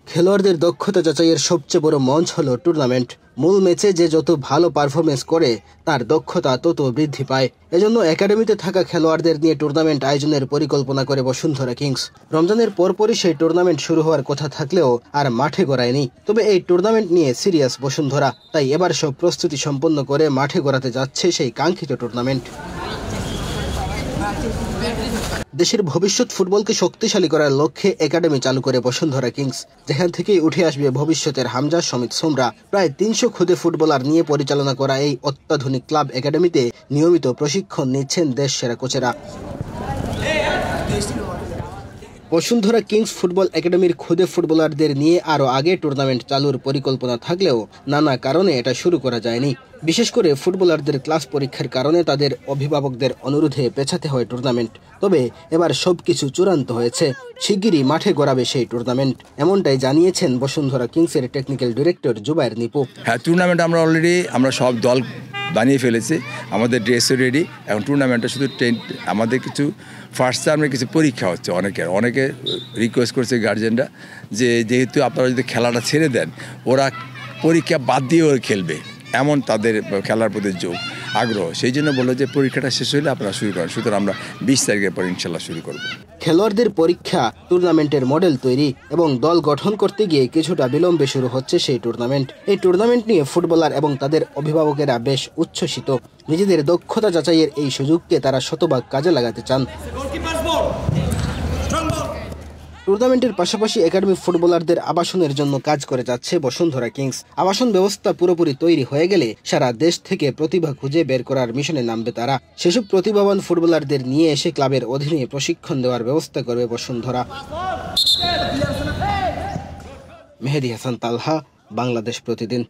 খেলোয়াড়দের দক্ষতা যাচাইয়ের সবচেয়ে বড় মঞ্চ হলো টুর্নামেন্ট। মূল ম্যাচে যে যত ভালো পারফরমেন্স করে তার দক্ষতা তত বৃদ্ধি পায়। এজন্য একাডেমিতে থাকা খেলোয়াড়দের নিয়ে টুর্নামেন্ট আয়োজনের পরিকল্পনা করে বসুন্ধরা কিংস। রমজানের পরপরই সেই টুর্নামেন্ট শুরু হওয়ার কথা থাকলেও আর মাঠে গড়ায়নি। তবে এই টুর্নামেন্ট নিয়ে সিরিয়াস বসুন্ধরা, তাই এবার সব প্রস্তুতি সম্পন্ন করে মাঠে গড়াতে যাচ্ছে সেই কাঙ্ক্ষিত টুর্নামেন্ট। দেশের ভবিষ্যৎ ফুটবলকে শক্তিশালী করার লক্ষ্যে একাডেমি চালু করে বসুন্ধরা কিংস, যেখান থেকেই উঠে আসবে ভবিষ্যতের হামজা, সমিত, সোমরা। প্রায় ৩০০ খুদে ফুটবলার নিয়ে পরিচালনা করা এই অত্যাধুনিক ক্লাব একাডেমিতে নিয়মিত প্রশিক্ষণ নিচ্ছেন দেশ সেরা কোচেরা। বসুন্ধরা কিংস ফুটবল একাডেমির খুদে ফুটবলারদের নিয়ে আরও আগে টুর্নামেন্ট চালুর পরিকল্পনা থাকলেও নানা কারণে এটা শুরু করা যায়নি। বিশেষ করে ফুটবলারদের ক্লাস পরীক্ষার কারণে তাদের অভিভাবকদের অনুরোধে পেছাতে হয় টুর্নামেন্ট। তবে এবার সবকিছু চূড়ান্ত হয়েছে, শিগগিরই মাঠে গড়াবে সেই টুর্নামেন্ট, এমনটাই জানিয়েছেন বসুন্ধরা কিংসের টেকনিক্যাল ডিরেক্টর জুবায়ের নিপু। হ্যাঁ, টুর্নামেন্ট আমরা সব দল বানিয়ে ফেলেছি, আমাদের ড্রেসও রেডি। এখন টুর্নামেন্টে শুধু আমাদের কিছু ফার্স্ট টার্মের কিছু পরীক্ষা হচ্ছে। অনেকে রিকোয়েস্ট করছে গার্জেনরা যে যেহেতু আপনারা যদি খেলাটা ছেড়ে দেন, ওরা পরীক্ষা বাদ দিয়ে ওরা খেলবে, এমন তাদের খেলার প্রতি আগ্রহ। সেই জন্য বললো যে পরীক্ষাটা শেষ হলে আপনারা শুরু করেন। সুতরাং আমরা 20 তারিখের পর ইনশাল্লাহ শুরু করব। খেলোয়াড়দের পরীক্ষা, টুর্নামেন্টের মডেল তৈরি এবং দল গঠন করতে গিয়ে কিছুটা বিলম্বে শুরু হচ্ছে সেই টুর্নামেন্ট। এই টুর্নামেন্ট নিয়ে ফুটবলার এবং তাদের অভিভাবকেরা বেশ উচ্ছ্বসিত। নিজেদের দক্ষতা যাচাইয়ের এই সুযোগকে তারা শতভাগ কাজে লাগাতে চান। টুর্নামেন্টের পাশাপাশি একাডেমি ফুটবলারদের আবাসনের জন্য কাজ করে যাচ্ছে বসুন্ধরা কিংস। আবাসন ব্যবস্থা পুরোপুরি তৈরি হয়ে গেলে সারা দেশ থেকে প্রতিভা খুঁজে বের করার মিশনে নামবে তারা। সেসব প্রতিভাবান ফুটবলারদের নিয়ে এসে ক্লাবের অধীনে প্রশিক্ষণ দেওয়ার ব্যবস্থা করবে বসুন্ধরা। মেহেদী হাসান তালহা, বাংলাদেশ প্রতিদিন।